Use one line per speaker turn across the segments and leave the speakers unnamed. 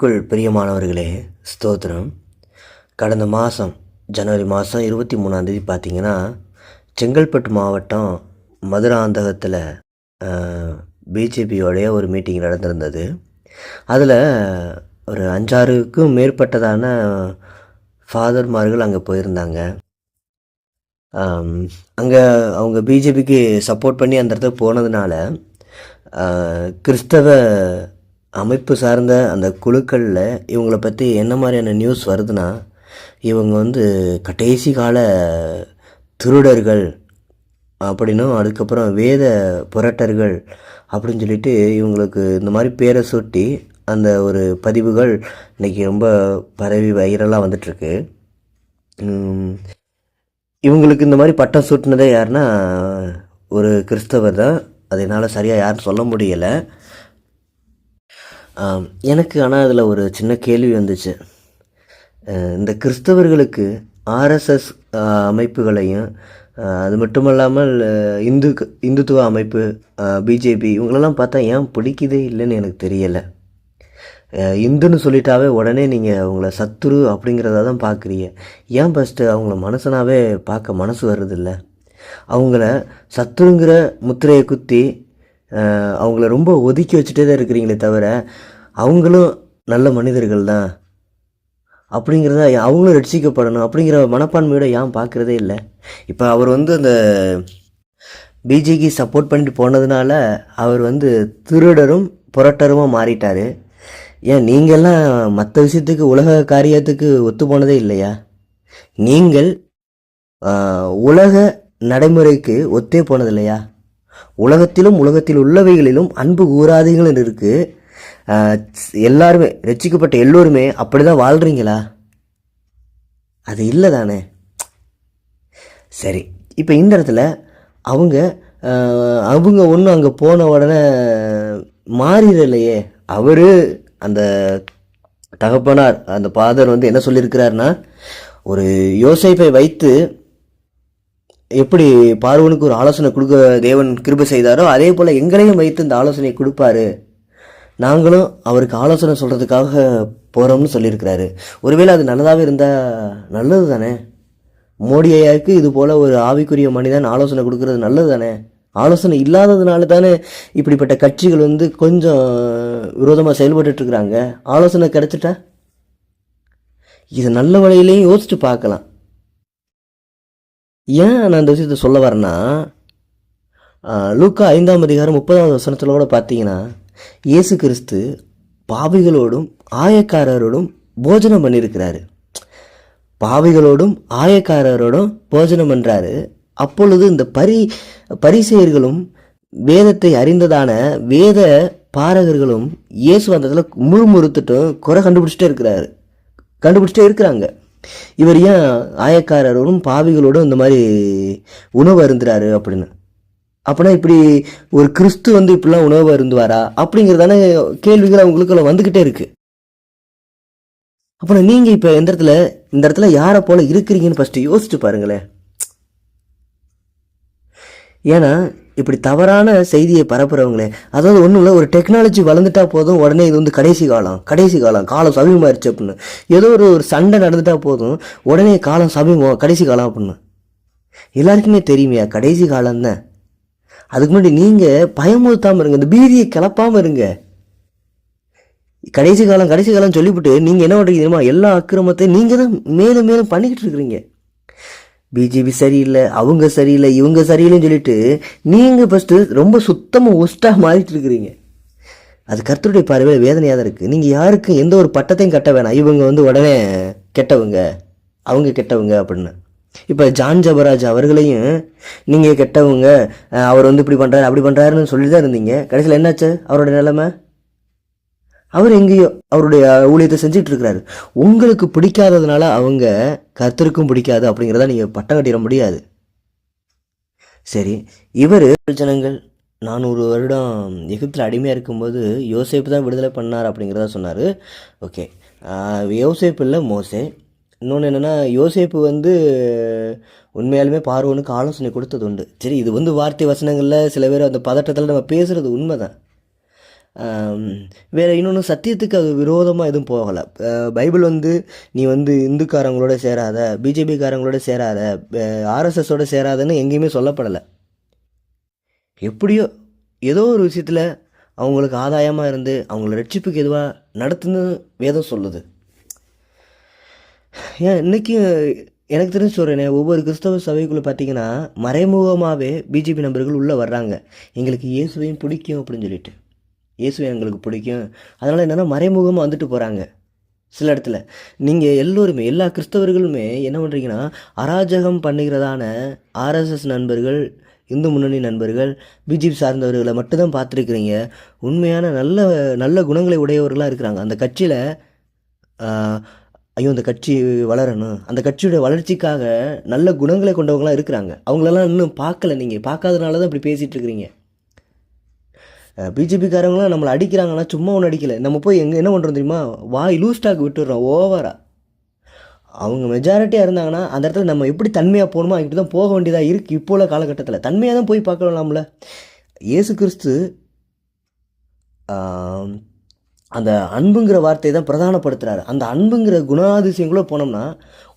பிரியமானவர்களே, ஸ்தோத்திரம். கடந்த மாதம் ஜனவரி மாதம் 23ஆந்தேதி பார்த்தீங்கன்னா, செங்கல்பட்டு மாவட்டம் மதுராந்தகத்தில் பிஜேபியோடைய ஒரு மீட்டிங் நடந்திருந்தது. அதில் ஒரு 5-6க்கும் மேற்பட்டதான ஃபாதர்மார்கள் அங்கே போயிருந்தாங்க. அங்கே அவங்க பிஜேபிக்கு சப்போர்ட் பண்ணி அந்த இடத்துக்கு போனதுனால கிறிஸ்தவ அமைப்பு சார்ந்த அந்த குழுக்களில் இவங்களை பற்றி என்ன மாதிரியான நியூஸ் வருதுன்னா, இவங்க கடைசி கால திருடர்கள் அப்படின்னும், அதுக்கப்புறம் வேத புரட்டர்கள் அப்படின்னு சொல்லிட்டு இவங்களுக்கு இந்த மாதிரி பேரை சுட்டி அந்த ஒரு பதிவுகள் இன்றைக்கி ரொம்ப பரவி வைரலாக வந்துட்டுருக்கு. இவங்களுக்கு இந்த மாதிரி பட்டம் சூட்டினதே யாருன்னா ஒரு கிறிஸ்தவர் தான். அதனால் சரியாக யாரும் சொல்ல முடியலை. எனக்கு ஆனால் அதில் ஒரு சின்ன கேள்வி வந்துச்சு. இந்த கிறிஸ்தவர்களுக்கு ஆர்எஸ்எஸ் அமைப்புகளையும் அது மட்டுமல்லாமல் இந்துத்துவ அமைப்பு பிஜேபி இவங்களெல்லாம் பார்த்தா ஏன் பிடிக்குதே இல்லைன்னு எனக்கு தெரியலை. இந்துன்னு சொல்லிட்டாவே உடனே நீங்கள் அவங்கள சத்துரு அப்படிங்கிறத தான் பார்க்குறீங்க. ஏன் ஃபஸ்ட்டு அவங்கள மனுஷனாகவே பார்க்க மனசு வருதில்ல? அவங்கள சத்துருங்கிற முத்திரையை குத்தி அவங்கள ரொம்ப ஒதுக்கி வச்சுட்டே தான் இருக்கிறீங்களே தவிர, அவங்களும் நல்ல மனிதர்கள் தான் அப்படிங்கிறத, அவங்களும் ரட்சிக்கப்படணும் அப்படிங்கிற மனப்பான்மையோட ஏன் பார்க்குறதே இல்லை? இப்போ அவர் அந்த பிஜேபி சப்போர்ட் பண்ணிட்டு போனதுனால அவர் திருடரும் புரட்டருமாக மாறிட்டார். ஏன் நீங்கள்லாம் மற்ற விஷயத்துக்கு உலக காரியத்துக்கு ஒத்து போனதே இல்லையா? நீங்கள் உலக நடைமுறைக்கு ஒத்தே போனது இல்லையா? உலகத்திலும் உலகத்தில் உள்ளவைகளிலும் அன்பு கூறாதீங்கன்னு இருக்குது. எல்லாருமே ரட்சிக்கப்பட்ட எல்லோருமே அப்படி தான் வாழ்கிறீங்களா? அது இல்லை தானே. சரி, இப்போ இந்த இடத்துல அவங்க ஒன்றும் அங்கே போன உடனே மாறிடலையே. அவர் அந்த தகப்பனார் அந்த ஃபாதர் என்ன சொல்லியிருக்கிறாருன்னா, ஒரு யோசேப்பை வைத்து எப்படி பார்வனுக்கு ஒரு ஆலோசனை கொடுக்க தேவன் கிருபை செய்தாரோ, அதே போல் எங்களையும் வைத்து இந்த ஆலோசனை கொடுப்பாரு, நாங்களும் அவருக்கு ஆலோசனை சொல்கிறதுக்காக போகிறோம்னு சொல்லியிருக்கிறாரு. ஒருவேளை அது நல்லதாகவே இருந்தால் நல்லது தானே. மோடி ஐயாவுக்கு இது போல் ஒரு ஆவிக்குரிய மனிதன் ஆலோசனை கொடுக்கறது நல்லது தானே. ஆலோசனை இல்லாததுனால தானே இப்படிப்பட்ட கட்சிகள் கொஞ்சம் விரோதமாக செயல்பட்டுருக்குறாங்க. ஆலோசனை கிடைச்சிட்டா இது நல்ல வழியிலையும் யோசித்து பார்க்கலாம். ஏன் நான் அந்த விஷயத்தை சொல்ல வரேன்னா, லூக்கா 5:30 கூட பார்த்தீங்கன்னா, இயேசு கிறிஸ்து பாவிகளோடும் ஆயக்காரரோடும் போஜனம் பண்ணியிருக்கிறாரு. பாவிகளோடும் ஆயக்காரரோடும் போஜனம் பண்ணுறாரு. அப்பொழுது இந்த பரிசேயர்களும் வேதத்தை அறிந்ததான வேத பாரகர்களும் இயேசு வந்ததில் முறுமுறுத்துட்டும் குறை கண்டுபிடிச்சிட்டே இருக்கிறாங்க. இவர் ஏன் ஆயக்காரரோடும் பாவிகளோடும் இந்த மாதிரி உணவு அருந்துறாரு அப்படின்னு. அப்படின்னா இப்படி ஒரு கிறிஸ்து இப்படிலாம் உணவு அருந்துவாரா அப்படிங்கிறதான கேள்விகள் அவங்களுக்குள்ள வந்துக்கிட்டே இருக்கு. அப்புறம் நீங்கள் இப்போ இந்த இடத்துல யாரை போல இருக்கிறீங்கன்னு ஃபஸ்ட்டு யோசிச்சு பாருங்களேன். ஏன்னா இப்படி தவறான செய்தியை பரப்புறவங்களே, அதாவது ஒன்றும் இல்லை, ஒரு டெக்னாலஜி வளர்ந்துட்டா போதும் உடனே இது கடைசி காலம் சமீபமாயிருச்சு அப்படின்னு. ஏதோ ஒரு சண்டை நடந்துட்டா போதும் உடனே காலம் சமீபம் கடைசி காலம் அப்படின்னு. எல்லாருக்குமே தெரியுமையா கடைசி காலம் தான். அதுக்கு முன்னாடி நீங்கள் பயமுறுத்தாமல் இருங்க, இந்த பீதியை கிளப்பாமல் இருங்க. கடைசி காலம் சொல்லிவிட்டு நீங்கள் என்ன பண்ணுறீங்க தெரியுமா? எல்லா அக்கிரமத்தையும் நீங்கள் தான் மேலும் மேலும் பண்ணிக்கிட்டு இருக்கிறீங்க. பிஜேபி சரியில்லை, அவங்க சரியில்லை, இவங்க சரியில்லைன்னு சொல்லிட்டு நீங்கள் ஃபஸ்ட்டு ரொம்ப சுத்தமாக ஒஸ்ட்டாக மாறிட்டு இருக்கிறீங்க. அது கர்த்தருடைய பார்வையில் வேதனையாக தான் இருக்குது. நீங்கள் யாருக்கும் எந்த ஒரு பட்டத்தையும் கட்ட வேணாம். இவங்க உடனே கெட்டவங்க, அவங்க கெட்டவங்க அப்படின்னு. இப்போ ஜான் ஜபராஜ் அவர்களையும் நீங்கள் கெட்டவங்க, அவர் இப்படி பண்ணுறாரு அப்படி பண்ணுறாருன்னு சொல்லி தான் இருந்தீங்க. கடைசியில் என்னாச்சு அவரோட நிலைமை? அவர் எங்கேயோ அவருடைய ஊழியத்தை செஞ்சுட்டு இருக்கிறாரு. உங்களுக்கு பிடிக்காததுனால அவங்க கர்த்தருக்கும் பிடிக்காது அப்படிங்கிறத நீங்கள் பட்டம் கட்டிட முடியாது. சரி, இவர் ஜனங்கள் 400 வருடம் எகிப்தில் அடிமையாக இருக்கும்போது யோசேப்பு தான் விடுதலை பண்ணார் அப்படிங்கிறத சொன்னார். ஓகே, யோசேப்பு இல்லை, மோசே. இன்னொன்று என்னென்னா, யோசேப்பு உண்மையாலுமே பார்வோனுக்கு ஆலோசனை கொடுத்தது உண்டு. சரி, இது வார்த்தை வசனங்களில் சில பேர் அந்த பதட்டத்தில் நம்ம பேசுகிறது உண்மை தான். வேறு இன்னொன்று சத்தியத்துக்கு அது விரோதமாக எதுவும் போகலை. பைபிள் நீ இந்துக்காரங்களோட சேராத, பிஜேபிக்காரங்களோட சேராத, ஆர்எஸ்எஸோட சேராதன்னு எங்கேயுமே சொல்லப்படலை. எப்படியோ ஏதோ ஒரு விஷயத்தில் அவங்களுக்கு ஆதாயமாக இருந்து அவங்கள ரட்சிப்புக்கு எதுவாக நடத்துன்னு வேதம் சொல்லுது. ஏன் இன்றைக்கி எனக்கு தெரிஞ்சு சொல்கிறேனே, ஒவ்வொரு கிறிஸ்தவ சபைக்குள்ளே பார்த்தீங்கன்னா மறைமுகமாகவே பிஜேபி நபர்கள் உள்ளே வர்றாங்க. எங்களுக்கு இயேசுவையும் பிடிக்கும் அப்படின்னு சொல்லிட்டு, இயேசுவை எங்களுக்கு பிடிக்கும், அதனால் என்னென்னா மறைமுகமாக வந்துட்டு போகிறாங்க. சில இடத்துல நீங்கள் எல்லோருமே எல்லா கிறிஸ்தவர்களுமே என்ன பண்ணுறீங்கன்னா, அராஜகம் பண்ணுகிறதான ஆர்எஸ்எஸ் நண்பர்கள், இந்து முன்னணி நண்பர்கள், பிஜேபி சார்ந்தவர்களை மட்டும்தான் பார்த்துருக்குறீங்க. உண்மையான நல்ல நல்ல குணங்களை உடையவர்களாக இருக்கிறாங்க அந்த கட்சியில். ஐயோ அந்த கட்சி வளரணும், அந்த கட்சியோட வளர்ச்சிக்காக நல்ல குணங்களை கொண்டவங்களாம் இருக்கிறாங்க. அவங்களெல்லாம் இன்னும் பார்க்கல, நீங்கள் பார்க்காதனால தான் இப்படி பேசிகிட்டு இருக்கிறீங்க. பிஜேபிக்காரங்களாம் நம்மளை அடிக்கிறாங்கன்னா சும்மா ஒன்று அடிக்கலை, நம்ம போய் என்ன பண்ணுறோம் தெரியுமா, வாய் லூஸ் டாக் விட்டுடுறோம் ஓவராக. அவங்க மெஜாரிட்டியாக இருந்தாங்கன்னா அந்த இடத்துல நம்ம எப்படி தன்மையாக போகணுமோ இப்படி தான் போக வேண்டியதாக இருக்குது. இப்போ உள்ள காலகட்டத்தில் தன்மையாக தான் போய் பார்க்கலாம்ல. இயேசு கிறிஸ்து அந்த அன்புங்கிற வார்த்தையை தான் பிரதானப்படுத்துகிறாரு. அந்த அன்புங்கிற குணாதிசயங்களோ போனோம்னா,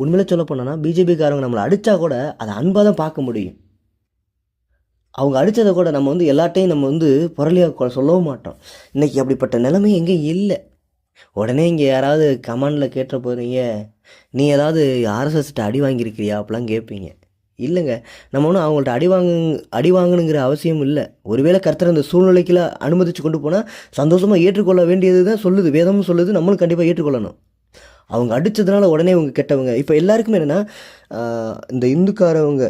உண்மையிலே சொல்ல போனோம்னா பிஜேபிக்காரங்க நம்மளை அடித்தா கூட அதை அன்பாக தான் பார்க்க முடியும். அவங்க அடித்ததை கூட நம்ம எல்லாட்டையும் நம்ம புரளியாக சொல்லவும் மாட்டோம். இன்றைக்கி அப்படிப்பட்ட நிலைமை எங்கேயும் இல்லை. உடனே இங்கே யாராவது கமெண்டில் கேட்ட போகிறீங்க, நீ ஏதாவது ஆர்எஸ்எஸ்கிட்ட அடி வாங்கியிருக்கிறியா அப்படிலாம் கேட்பீங்க. இல்லைங்க, நம்ம ஒன்றும் அவங்கள்ட்ட அடி வாங்கணுங்கிற அவசியம் இல்லை. ஒருவேளை கர்த்தர் அந்த சூழ்நிலைக்குள்ள அனுமதித்து கொண்டு போனால் சந்தோஷமாக ஏற்றுக்கொள்ள வேண்டியது தான் சொல்லுது, வேதமும் சொல்லுது, நம்மளும் கண்டிப்பாக ஏற்றுக்கொள்ளணும். அவங்க அடித்ததுனால உடனே அவங்க கெட்டவங்க. இப்போ எல்லாருக்குமே என்னென்னா, இந்த இந்துக்காரவங்க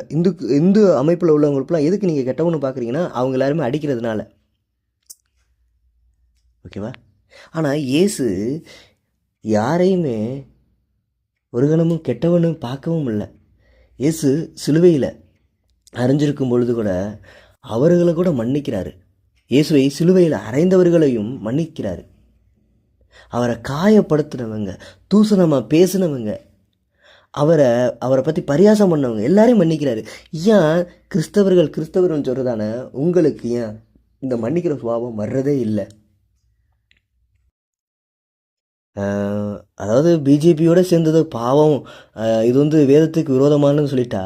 இந்து அமைப்பில் உள்ளவங்களுக்குலாம் எதுக்கு நீங்கள் கெட்டவன்னு பார்க்குறீங்கன்னா, அவங்க எல்லாருமே அடிக்கிறதுனால. ஓகேவா? ஆனால் இயேசு யாரையுமே ஒரு கணமும் கெட்டவனும் பார்க்கவும் இல்லை. இயேசு சிலுவையில் அரைஞ்சிருக்கும் பொழுது கூட அவர்களை கூட மன்னிக்கிறாரு. இயேசுவை சிலுவையில் அறைந்தவர்களையும் மன்னிக்கிறாரு. அவரை காயப்படுத்தினவங்க, தூசணமாக பேசினவங்க, அவரை பற்றி பரியாசம் பண்ணவங்க எல்லாரையும் மன்னிக்கிறாரு. ஏன் கிறிஸ்தவர்கள் சொல்கிறதான உங்களுக்கு ஏன் இந்த மன்னிக்கிற சுபாவம் வர்றதே இல்லை? அதாவது பிஜேபியோடு சேர்ந்தது பாவம், இது வேதத்துக்கு விரோதமானு சொல்லிட்டா,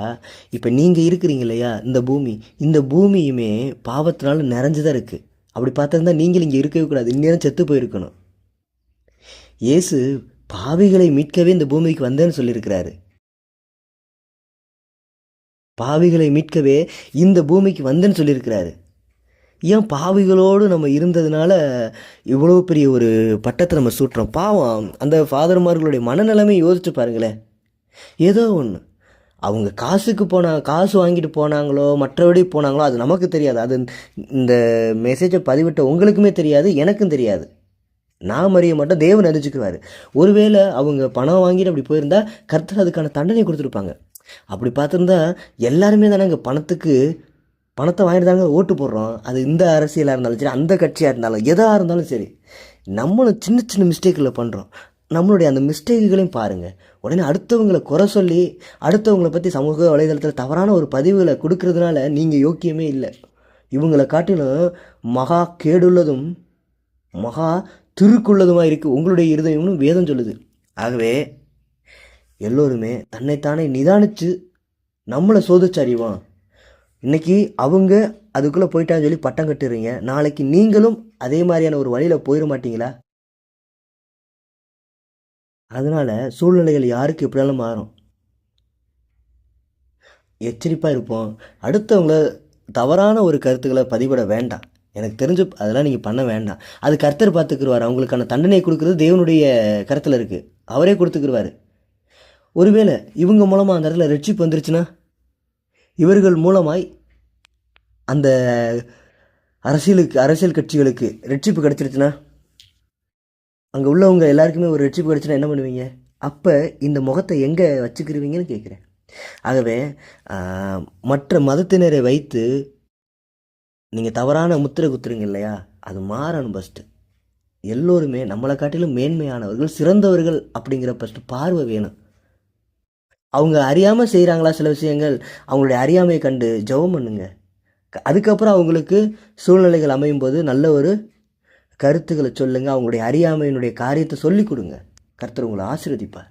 இப்போ நீங்கள் இருக்கிறீங்க இல்லையா இந்த பூமியுமே பாவத்தினால நிறைஞ்சுதான் இருக்குது. அப்படி பார்த்துருந்தா நீங்கள் இங்கே இருக்கவே கூடாது, இந்நேரம் செத்து போயிருக்கணும். இயேசு பாவிகளை மீட்கவே இந்த பூமிக்கு வந்தேன்னு சொல்லியிருக்கிறாரு. பாவிகளை மீட்கவே இந்த பூமிக்கு வந்தேன்னு சொல்லியிருக்கிறாரு. ஏன் பாவிகளோடு நம்ம இருந்ததுனால இவ்வளோ பெரிய ஒரு பட்டத்தை நம்ம சூட்டுறோம்? பாவம் அந்த ஃபாதர்மார்களுடைய மனநிலைமை யோசிச்சு பாருங்களேன். ஏதோ ஒன்று அவங்க காசு வாங்கிட்டு போனாங்களோ மற்றபடி போனாங்களோ அது நமக்கு தெரியாது. அது இந்த மெசேஜை பதிவிட்ட உங்களுக்குமே தெரியாது, எனக்கும் தெரியாது. நான் அறிய மாட்டேன், தேவன் அறிஞ்சுக்குவார். ஒருவேளை அவங்க பணம் வாங்கிட்டு அப்படி போயிருந்தா கர்த்தர் அதுக்கான தண்டனை கொடுத்துருப்பாங்க. அப்படி பார்த்துருந்தா எல்லாருமே தானே இங்கே பணத்தை வாங்கிட்டு தாங்க ஓட்டு போடுறோம். அது இந்த அரசியலாக இருந்தாலும் சரி, அந்த கட்சியாக இருந்தாலும் எதாக இருந்தாலும் சரி, நம்மளும் சின்ன சின்ன மிஸ்டேக்கில் பண்ணுறோம். நம்மளுடைய அந்த மிஸ்டேக்குகளையும் பாருங்கள். உடனே அடுத்தவங்களை குறை சொல்லி அடுத்தவங்களை பற்றி சமூக வலைதளத்தில் தவறான ஒரு பதிவுகளை கொடுக்கறதுனால நீங்கள் யோக்கியமே இல்லை. இவங்களை காட்டிலும் மகா கேடுள்ளதும் மகா திருக்குள்ளதுமாக இருக்குது உங்களுடைய இருதயம்னு வேதம் சொல்லுது. ஆகவே எல்லோருமே தன்னைத்தானே நிதானித்து நம்மளை சோதிச்சு அறிவோம். இன்றைக்கி அவங்க அதுக்குள்ளே போயிட்டான்னு சொல்லி பட்டம் கட்டுறீங்க, நாளைக்கு நீங்களும் அதே மாதிரியான ஒரு வழியில் போயிட மாட்டீங்களா? அதனால் சூழ்நிலைகள் யாருக்கு எப்படினாலும் மாறும். எச்சரிப்பாக இருப்போம். அடுத்தவங்கள தவறான ஒரு கருத்துக்களை பதிவிட வேண்டாம். எனக்கு தெரிஞ்சு அதெல்லாம் நீங்கள் பண்ண வேண்டாம். அது கர்த்தர் பார்த்துக்குருவார். அவங்களுக்கான தண்டனை கொடுக்குறது தேவனுடைய கருத்தில் இருக்குது, அவரே கொடுத்துக்குருவார். ஒருவேளை இவங்க மூலமாக அந்த இடத்துல ரட்சிப்பு வந்துருச்சுன்னா, இவர்கள் மூலமாய் அந்த அரசியல் கட்சிகளுக்கு ரட்சிப்பு கிடச்சிருச்சுன்னா, அங்கே உள்ளவங்க எல்லாருக்குமே ஒரு ரட்சிப்பு கிடச்சுன்னா என்ன பண்ணுவீங்க? அப்போ இந்த முகத்தை எங்கே வச்சுக்கிருவீங்கன்னு கேட்குறேன். ஆகவே மற்ற மதத்தினரை வைத்து நீங்கள் தவறான முத்திரை குத்துறீங்க இல்லையா, அது மாறணும். ஃபஸ்ட்டு எல்லோருமே நம்மளை காட்டிலும் மேன்மையானவர்கள், சிறந்தவர்கள் அப்படிங்கிற ஃபஸ்ட்டு பார்வை வேணும். அவங்க அறியாமல் செய்கிறாங்களா சில விஷயங்கள், அவங்களுடைய அறியாமையை கண்டு ஜெபம் பண்ணுங்க. அதுக்கப்புறம் அவங்களுக்கு சூழ்நிலைகள் அமையும் போது நல்ல ஒரு கருத்துக்களை சொல்லுங்கள், அவங்களுடைய அறியாமையினுடைய காரியத்தை சொல்லிக் கொடுங்க. கர்த்தர் உங்களை ஆசீர்வதிப்பார்.